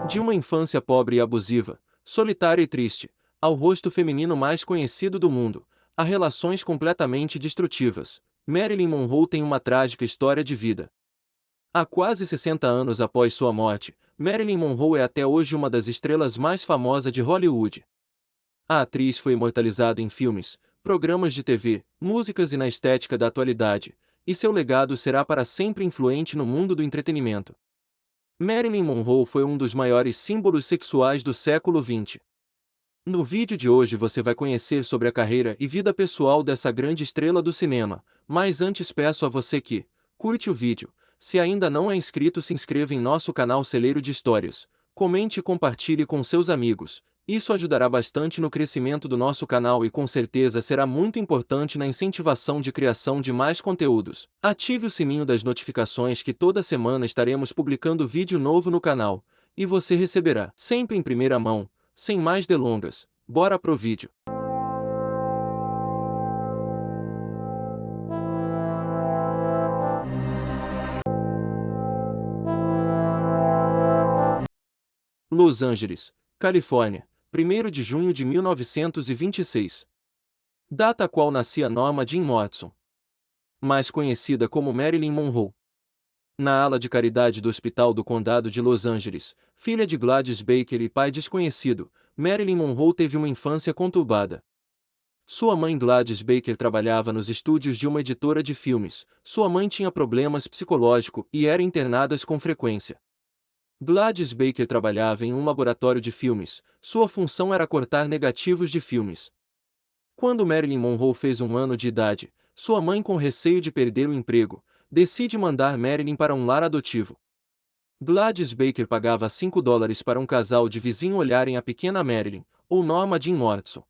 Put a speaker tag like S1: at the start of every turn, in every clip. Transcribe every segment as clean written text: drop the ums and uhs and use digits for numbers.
S1: De uma infância pobre e abusiva, solitária e triste, ao rosto feminino mais conhecido do mundo, a relações completamente destrutivas, Marilyn Monroe tem uma trágica história de vida. Há quase 60 anos após sua morte, Marilyn Monroe é até hoje uma das estrelas mais famosas de Hollywood. A atriz foi imortalizada em filmes, programas de TV, músicas e na estética da atualidade, e seu legado será para sempre influente no mundo do entretenimento. Marilyn Monroe foi um dos maiores símbolos sexuais do século XX. No vídeo de hoje você vai conhecer sobre a carreira e vida pessoal dessa grande estrela do cinema, mas antes peço a você que curte o vídeo, se ainda não é inscrito se inscreva em nosso canal Celeiro de Histórias, comente e compartilhe com seus amigos, isso ajudará bastante no crescimento do nosso canal e com certeza será muito importante na incentivação de criação de mais conteúdos. Ative o sininho das notificações que toda semana estaremos publicando vídeo novo no canal, e você receberá, sempre em primeira mão. Sem mais delongas, bora pro vídeo. Los Angeles, Califórnia, 1º de junho de 1926. Data a qual nascia Norma Jean Watson, mais conhecida como Marilyn Monroe. Na ala de caridade do Hospital do Condado de Los Angeles, filha de Gladys Baker e pai desconhecido, Marilyn Monroe teve uma infância conturbada. Sua mãe Gladys Baker trabalhava nos estúdios de uma editora de filmes, sua mãe tinha problemas psicológicos e era internada com frequência. Gladys Baker trabalhava em um laboratório de filmes, sua função era cortar negativos de filmes. Quando Marilyn Monroe fez 1 ano de idade, sua mãe, com receio de perder o emprego, decide mandar Marilyn para um lar adotivo. Gladys Baker pagava $5 para um casal de vizinho olharem a pequena Marilyn, ou Norma Jean Watson.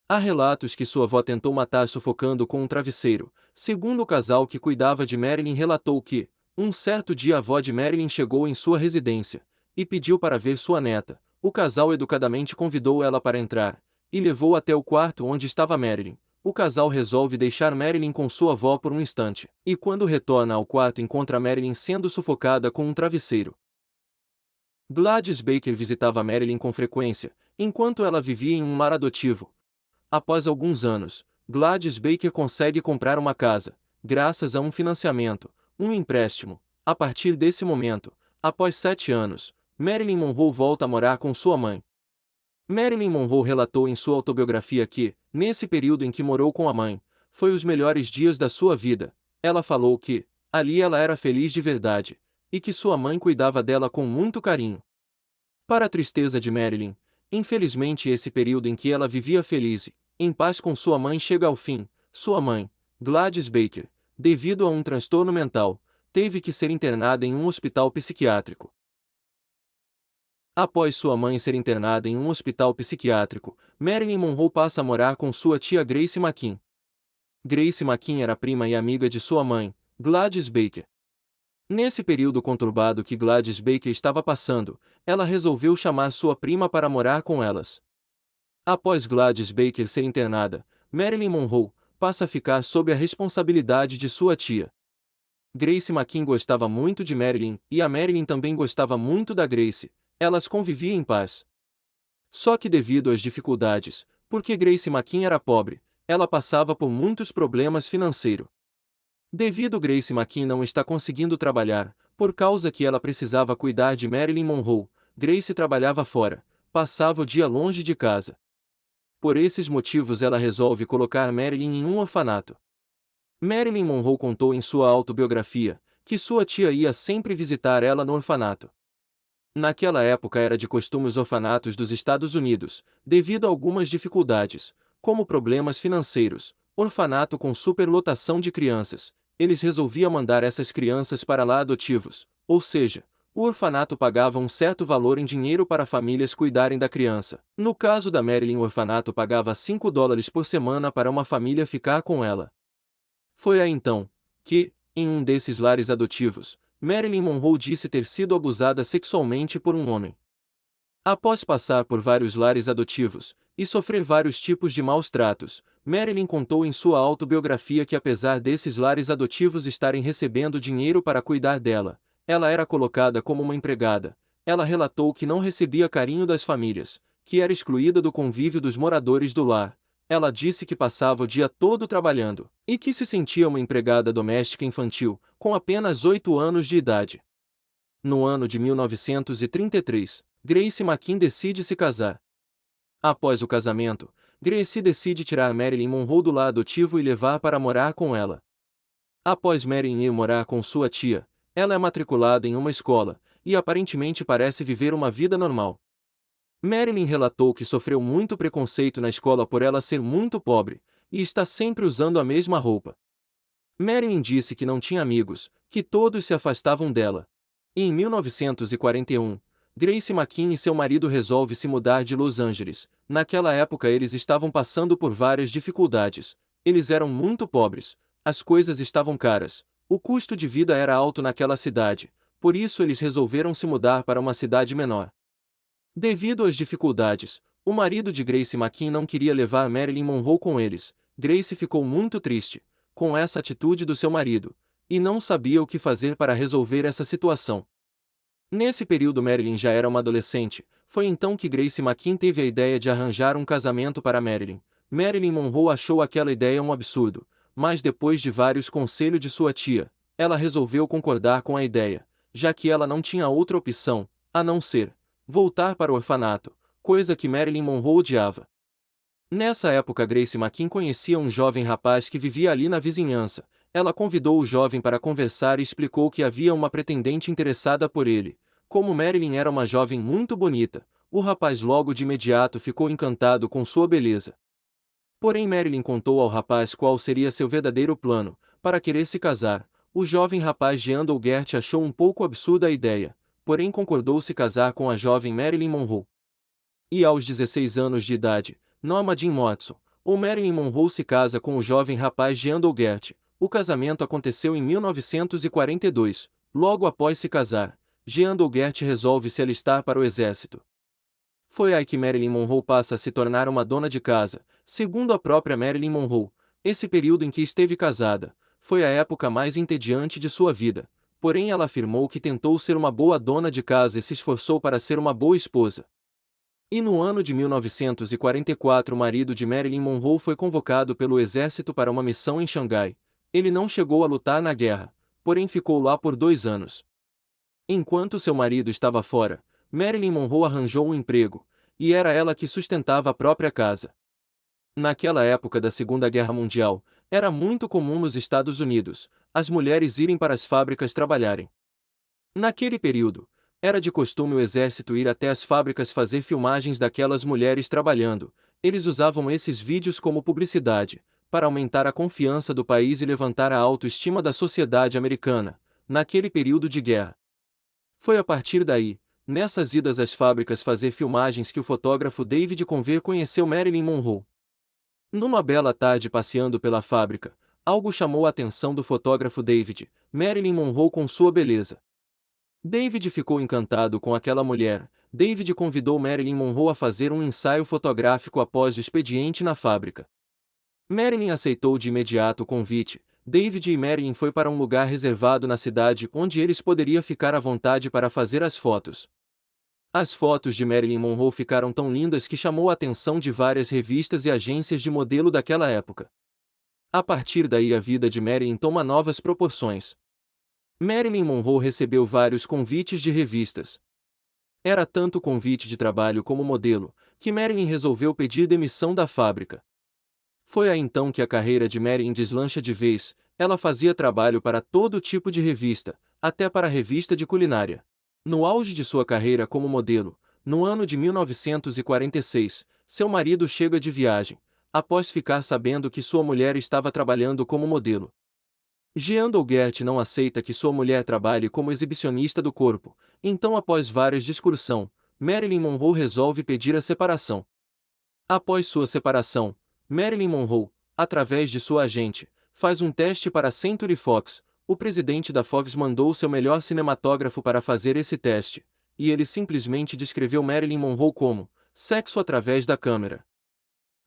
S1: Há relatos que sua avó tentou matar sufocando com um travesseiro. Segundo o casal que cuidava de Marilyn relatou que, um certo dia a avó de Marilyn chegou em sua residência, e pediu para ver sua neta. O casal educadamente convidou ela para entrar, e levou até o quarto onde estava Marilyn. O casal resolve deixar Marilyn com sua avó por um instante, e quando retorna ao quarto encontra Marilyn sendo sufocada com um travesseiro. Gladys Baker visitava Marilyn com frequência, enquanto ela vivia em um lar adotivo. Após alguns anos, Gladys Baker consegue comprar uma casa, graças a um financiamento, um empréstimo. A partir desse momento, após 7 anos, Marilyn Monroe volta a morar com sua mãe. Marilyn Monroe relatou em sua autobiografia que, nesse período em que morou com a mãe, foi os melhores dias da sua vida. Ela falou que, ali ela era feliz de verdade, e que sua mãe cuidava dela com muito carinho. Para a tristeza de Marilyn, infelizmente esse período em que ela vivia feliz em paz com sua mãe chega ao fim. Sua mãe, Gladys Baker, devido a um transtorno mental, teve que ser internada em um hospital psiquiátrico. Após sua mãe ser internada em um hospital psiquiátrico, Marilyn Monroe passa a morar com sua tia Grace McKean. Grace McKean era prima e amiga de sua mãe, Gladys Baker. Nesse período conturbado que Gladys Baker estava passando, ela resolveu chamar sua prima para morar com elas. Após Gladys Baker ser internada, Marilyn Monroe passa a ficar sob a responsabilidade de sua tia. Grace McKean gostava muito de Marilyn, e a Marilyn também gostava muito da Grace. Elas conviviam em paz. Só que devido às dificuldades, porque Grace McKean era pobre, ela passava por muitos problemas financeiros. Devido Grace McKean não estar conseguindo trabalhar, por causa que ela precisava cuidar de Marilyn Monroe, Grace trabalhava fora, passava o dia longe de casa. Por esses motivos ela resolve colocar Marilyn em um orfanato. Marilyn Monroe contou em sua autobiografia que sua tia ia sempre visitar ela no orfanato. Naquela época era de costume os orfanatos dos Estados Unidos, devido a algumas dificuldades, como problemas financeiros, orfanato com superlotação de crianças, eles resolviam mandar essas crianças para lá adotivos, ou seja, o orfanato pagava um certo valor em dinheiro para famílias cuidarem da criança. No caso da Marilyn, o orfanato pagava $5 por semana para uma família ficar com ela. Foi aí então que, em um desses lares adotivos, Marilyn Monroe disse ter sido abusada sexualmente por um homem. Após passar por vários lares adotivos e sofrer vários tipos de maus tratos, Marilyn contou em sua autobiografia que apesar desses lares adotivos estarem recebendo dinheiro para cuidar dela, ela era colocada como uma empregada. ela relatou que não recebia carinho das famílias, que era excluída do convívio dos moradores do lar. Ela disse que passava o dia todo trabalhando, e que se sentia uma empregada doméstica infantil, com apenas 8 anos de idade. No ano de 1933, Grace McKean decide se casar. Após o casamento, Grace decide tirar Marilyn Monroe do lar adotivo e levar para morar com ela. Após Marilyn ir morar com sua tia, ela é matriculada em uma escola, e aparentemente parece viver uma vida normal. Marilyn relatou que sofreu muito preconceito na escola por ela ser muito pobre, e está sempre usando a mesma roupa. Marilyn disse que não tinha amigos, que todos se afastavam dela. E em 1941, Grace McKean e seu marido resolvem se mudar de Los Angeles. Naquela época eles estavam passando por várias dificuldades. Eles eram muito pobres, as coisas estavam caras, o custo de vida era alto naquela cidade, por isso eles resolveram se mudar para uma cidade menor. Devido às dificuldades, o marido de Grace McKean não queria levar Marilyn Monroe com eles. Grace ficou muito triste com essa atitude do seu marido, e não sabia o que fazer para resolver essa situação. Nesse período Marilyn já era uma adolescente, foi então que Grace McKean teve a ideia de arranjar um casamento para Marilyn. Marilyn Monroe achou aquela ideia um absurdo, mas depois de vários conselhos de sua tia, ela resolveu concordar com a ideia, já que ela não tinha outra opção, a não ser voltar para o orfanato, coisa que Marilyn Monroe odiava. Nessa época Grace McKean conhecia um jovem rapaz que vivia ali na vizinhança. Ela convidou o jovem para conversar e explicou que havia uma pretendente interessada por ele. Como Marilyn era uma jovem muito bonita, o rapaz logo de imediato ficou encantado com sua beleza. Porém Marilyn contou ao rapaz qual seria seu verdadeiro plano, para querer se casar. O jovem rapaz Jean Dolgert achou um pouco absurda a ideia, porém concordou se casar com a jovem Marilyn Monroe. E aos 16 anos de idade, Norma Jean Watson, ou Marilyn Monroe se casa com o jovem rapaz Jean Dolgert. O casamento aconteceu em 1942. Logo após se casar, Jean Dolgert resolve se alistar para o exército. Foi aí que Marilyn Monroe passa a se tornar uma dona de casa. Segundo a própria Marilyn Monroe, esse período em que esteve casada foi a época mais entediante de sua vida. Porém ela afirmou que tentou ser uma boa dona de casa e se esforçou para ser uma boa esposa. E no ano de 1944 o marido de Marilyn Monroe foi convocado pelo exército para uma missão em Xangai. Ele não chegou a lutar na guerra, porém ficou lá por 2 anos. Enquanto seu marido estava fora, Marilyn Monroe arranjou um emprego, e era ela que sustentava a própria casa. Naquela época da Segunda Guerra Mundial, era muito comum nos Estados Unidos as mulheres irem para as fábricas trabalharem. Naquele período, era de costume o exército ir até as fábricas fazer filmagens daquelas mulheres trabalhando. Eles usavam esses vídeos como publicidade, para aumentar a confiança do país e levantar a autoestima da sociedade americana, naquele período de guerra. Foi a partir daí, nessas idas às fábricas fazer filmagens que o fotógrafo David Conver conheceu Marilyn Monroe. Numa bela tarde passeando pela fábrica, algo chamou a atenção do fotógrafo David, Marilyn Monroe com sua beleza. David ficou encantado com aquela mulher. David convidou Marilyn Monroe a fazer um ensaio fotográfico após o expediente na fábrica. Marilyn aceitou de imediato o convite. David e Marilyn foi para um lugar reservado na cidade onde eles poderiam ficar à vontade para fazer as fotos. As fotos de Marilyn Monroe ficaram tão lindas que chamou a atenção de várias revistas e agências de modelo daquela época. A partir daí a vida de Marilyn toma novas proporções. Marilyn Monroe recebeu vários convites de revistas. Era tanto convite de trabalho como modelo, que Marilyn resolveu pedir demissão da fábrica. Foi aí então que a carreira de Marilyn deslancha de vez. Ela fazia trabalho para todo tipo de revista, até para a revista de culinária. No auge de sua carreira como modelo, no ano de 1946, seu marido chega de viagem, após ficar sabendo que sua mulher estava trabalhando como modelo. Jean Dolgert não aceita que sua mulher trabalhe como exibicionista do corpo, então após várias discussões, Marilyn Monroe resolve pedir a separação. Após sua separação, Marilyn Monroe, através de sua agente, faz um teste para a Century Fox. O presidente da Fox mandou seu melhor cinematógrafo para fazer esse teste, e ele simplesmente descreveu Marilyn Monroe como sexo através da câmera.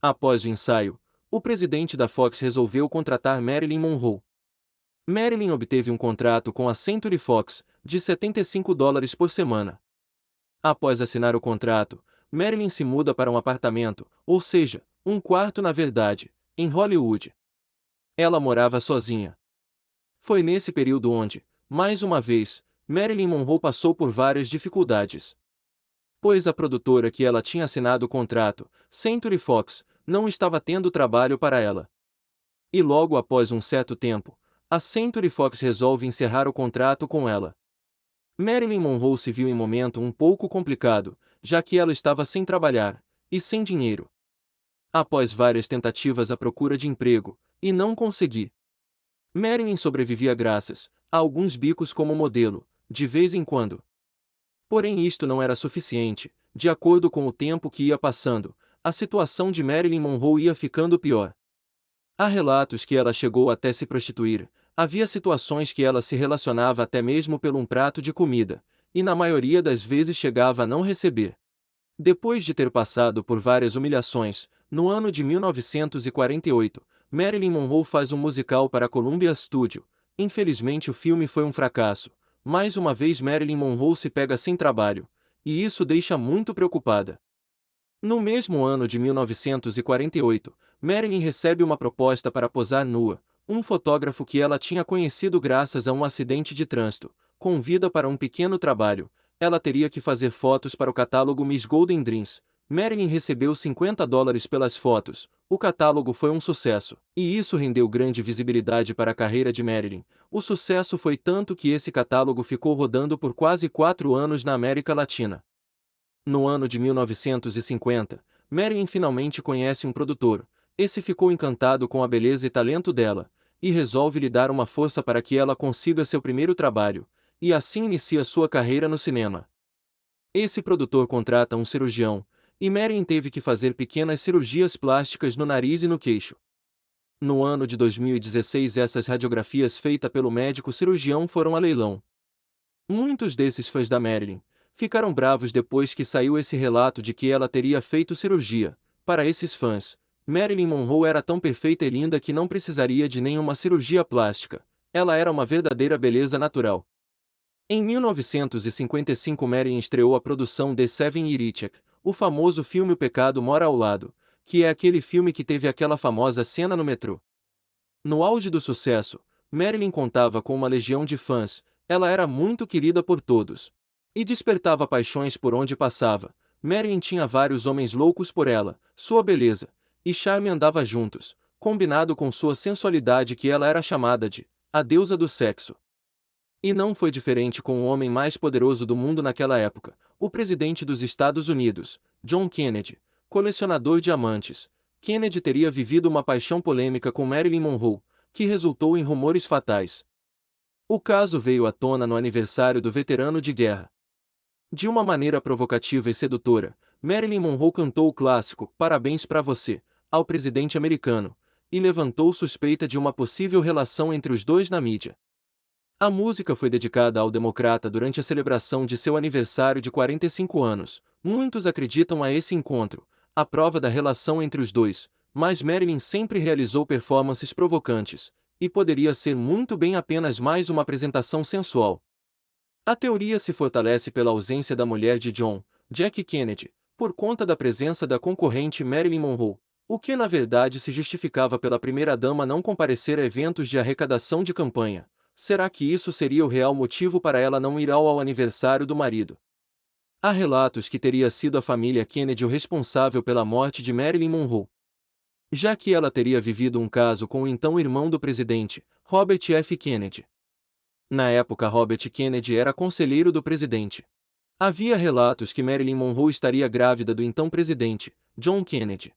S1: Após o ensaio, o presidente da Fox resolveu contratar Marilyn Monroe. Marilyn obteve um contrato com a Century Fox, de $75 por semana. Após assinar o contrato, Marilyn se muda para um apartamento, ou seja, um quarto na verdade, em Hollywood. Ela morava sozinha. Foi nesse período onde, mais uma vez, Marilyn Monroe passou por várias dificuldades. Pois a produtora que ela tinha assinado o contrato, Century Fox, não estava tendo trabalho para ela. E logo após um certo tempo, a Century Fox resolve encerrar o contrato com ela. Marilyn Monroe se viu em momento um pouco complicado, já que ela estava sem trabalhar, e sem dinheiro. Após várias tentativas à procura de emprego, e não consegui. Marilyn sobrevivia graças a alguns bicos como modelo, de vez em quando. Porém isto não era suficiente, de acordo com o tempo que ia passando, a situação de Marilyn Monroe ia ficando pior. Há relatos que ela chegou até se prostituir, havia situações que ela se relacionava até mesmo por um prato de comida, e na maioria das vezes chegava a não receber. Depois de ter passado por várias humilhações, no ano de 1948, Marilyn Monroe faz um musical para a Columbia Studio. Infelizmente o filme foi um fracasso. Mais uma vez Marilyn Monroe se pega sem trabalho, e isso deixa muito preocupada. No mesmo ano de 1948, Marilyn recebe uma proposta para posar nua. Um fotógrafo que ela tinha conhecido graças a um acidente de trânsito convida para um pequeno trabalho. Ela teria que fazer fotos para o catálogo Miss Golden Dreams. Marilyn recebeu $50 pelas fotos. O catálogo foi um sucesso, e isso rendeu grande visibilidade para a carreira de Marilyn. O sucesso foi tanto que esse catálogo ficou rodando por quase 4 anos na América Latina. No ano de 1950, Marilyn finalmente conhece um produtor. Esse ficou encantado com a beleza e talento dela, e resolve lhe dar uma força para que ela consiga seu primeiro trabalho, e assim inicia sua carreira no cinema. Esse produtor contrata um cirurgião, e Marilyn teve que fazer pequenas cirurgias plásticas no nariz e no queixo. No ano de 2016 essas radiografias feitas pelo médico cirurgião foram a leilão. Muitos desses fãs da Marilyn ficaram bravos depois que saiu esse relato de que ela teria feito cirurgia. Para esses fãs, Marilyn Monroe era tão perfeita e linda que não precisaria de nenhuma cirurgia plástica. Ela era uma verdadeira beleza natural. Em 1955 Marilyn estreou a produção The Seven Iritiak, o famoso filme O Pecado Mora ao Lado, que é aquele filme que teve aquela famosa cena no metrô. No auge do sucesso, Marilyn contava com uma legião de fãs. Ela era muito querida por todos. E despertava paixões por onde passava. Marilyn tinha vários homens loucos por ela, sua beleza e charme andava juntos, combinado com sua sensualidade que ela era chamada de a deusa do sexo. E não foi diferente com o homem mais poderoso do mundo naquela época, o presidente dos Estados Unidos, John Kennedy, colecionador de amantes. Kennedy teria vivido uma paixão polêmica com Marilyn Monroe, que resultou em rumores fatais. O caso veio à tona no aniversário do veterano de guerra. De uma maneira provocativa e sedutora, Marilyn Monroe cantou o clássico Parabéns pra Você ao presidente americano, e levantou suspeita de uma possível relação entre os dois na mídia. A música foi dedicada ao democrata durante a celebração de seu aniversário de 45 anos. Muitos acreditam a esse encontro, a prova da relação entre os dois, mas Marilyn sempre realizou performances provocantes, e poderia ser muito bem apenas mais uma apresentação sensual. A teoria se fortalece pela ausência da mulher de John, Jackie Kennedy, por conta da presença da concorrente Marilyn Monroe, o que na verdade se justificava pela primeira-dama não comparecer a eventos de arrecadação de campanha. Será que isso seria o real motivo para ela não ir ao aniversário do marido? Há relatos que teria sido a família Kennedy o responsável pela morte de Marilyn Monroe, já que ela teria vivido um caso com o então irmão do presidente, Robert F. Kennedy. Na época Robert Kennedy era conselheiro do presidente. Havia relatos que Marilyn Monroe estaria grávida do então presidente, John Kennedy.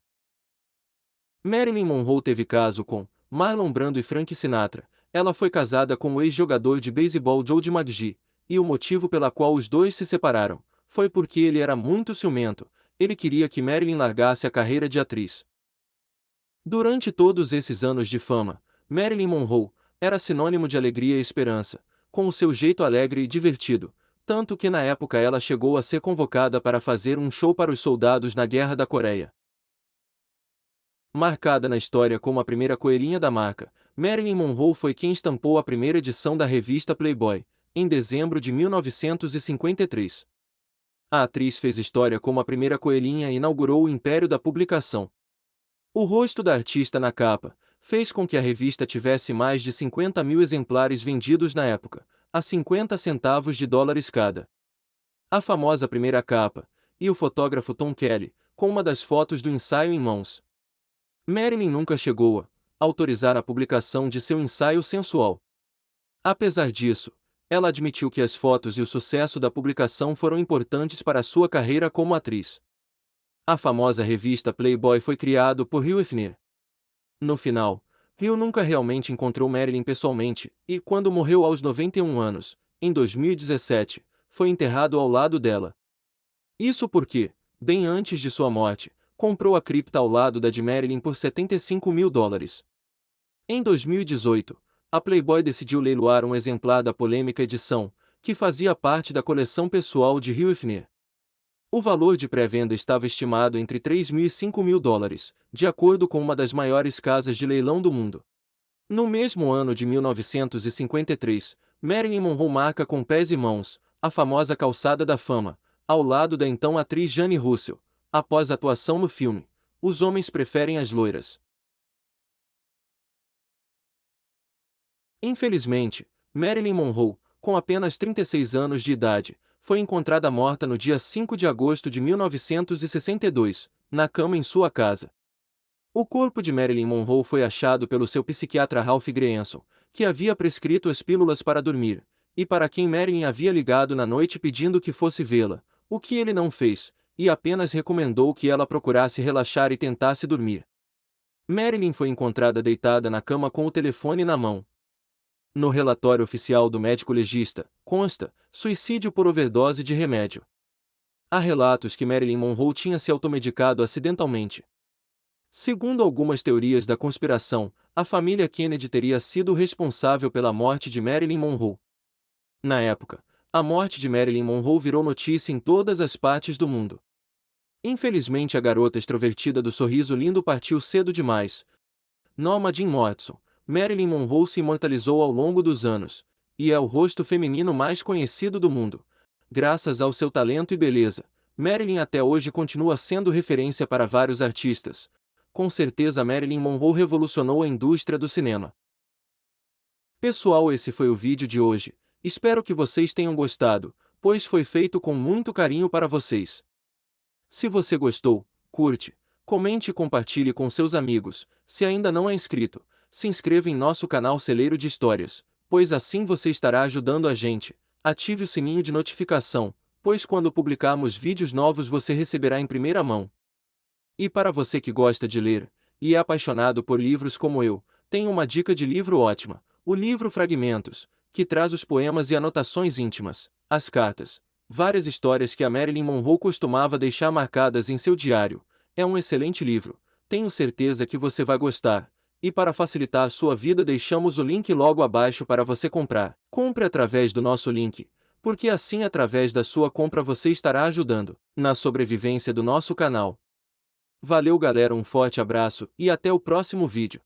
S1: Marilyn Monroe teve caso com Marlon Brando e Frank Sinatra. Ela foi casada com o ex-jogador de beisebol Joe DiMaggio, e o motivo pela qual os dois se separaram foi porque ele era muito ciumento. Ele queria que Marilyn largasse a carreira de atriz. Durante todos esses anos de fama, Marilyn Monroe era sinônimo de alegria e esperança, com o seu jeito alegre e divertido, tanto que na época ela chegou a ser convocada para fazer um show para os soldados na Guerra da Coreia. Marcada na história como a primeira coelhinha da marca, Marilyn Monroe foi quem estampou a primeira edição da revista Playboy, em dezembro de 1953. A atriz fez história como a primeira coelhinha e inaugurou o império da publicação. O rosto da artista na capa fez com que a revista tivesse mais de 50 mil exemplares vendidos na época, a 50 centavos de dólares cada. A famosa primeira capa, e o fotógrafo Tom Kelly, com uma das fotos do ensaio em mãos. Marilyn nunca chegou a autorizar a publicação de seu ensaio sensual. Apesar disso, ela admitiu que as fotos e o sucesso da publicação foram importantes para sua carreira como atriz. A famosa revista Playboy foi criado por Hugh Hefner. No final, Hugh nunca realmente encontrou Marilyn pessoalmente, e quando morreu aos 91 anos, em 2017, foi enterrado ao lado dela. Isso porque, bem antes de sua morte, comprou a cripta ao lado da de Marilyn por 75 mil dólares. Em 2018, a Playboy decidiu leiloar um exemplar da polêmica edição, que fazia parte da coleção pessoal de Hugh Hefner. O valor de pré-venda estava estimado entre 3 mil e 5 mil dólares, de acordo com uma das maiores casas de leilão do mundo. No mesmo ano de 1953, Marilyn Monroe marca com pés e mãos a famosa Calçada da Fama, ao lado da então atriz Jane Russell, após a atuação no filme Os Homens Preferem as Loiras. Infelizmente, Marilyn Monroe, com apenas 36 anos de idade, foi encontrada morta no dia 5 de agosto de 1962, na cama em sua casa. O corpo de Marilyn Monroe foi achado pelo seu psiquiatra Ralph Greenson, que havia prescrito as pílulas para dormir, e para quem Marilyn havia ligado na noite pedindo que fosse vê-la, o que ele não fez, e apenas recomendou que ela procurasse relaxar e tentasse dormir. Marilyn foi encontrada deitada na cama com o telefone na mão. No relatório oficial do médico legista, consta suicídio por overdose de remédio. Há relatos que Marilyn Monroe tinha se automedicado acidentalmente. Segundo algumas teorias da conspiração, a família Kennedy teria sido responsável pela morte de Marilyn Monroe. Na época, a morte de Marilyn Monroe virou notícia em todas as partes do mundo. Infelizmente, a garota extrovertida do sorriso lindo partiu cedo demais. Norma Jean Watson, Marilyn Monroe se imortalizou ao longo dos anos, e é o rosto feminino mais conhecido do mundo. Graças ao seu talento e beleza, Marilyn até hoje continua sendo referência para vários artistas. Com certeza Marilyn Monroe revolucionou a indústria do cinema. Pessoal, esse foi o vídeo de hoje. Espero que vocês tenham gostado, pois foi feito com muito carinho para vocês. Se você gostou, curte, comente e compartilhe com seus amigos. Se ainda não é inscrito, se inscreva em nosso canal Celeiro de Histórias, pois assim você estará ajudando a gente. Ative o sininho de notificação, pois quando publicarmos vídeos novos você receberá em primeira mão. E para você que gosta de ler, e é apaixonado por livros como eu, tenho uma dica de livro ótima, o livro Fragmentos, que traz os poemas e anotações íntimas, as cartas, várias histórias que a Marilyn Monroe costumava deixar marcadas em seu diário. É um excelente livro, tenho certeza que você vai gostar. E para facilitar a sua vida deixamos o link logo abaixo para você comprar. Compre através do nosso link, porque assim através da sua compra você estará ajudando na sobrevivência do nosso canal. Valeu galera, um forte abraço e até o próximo vídeo.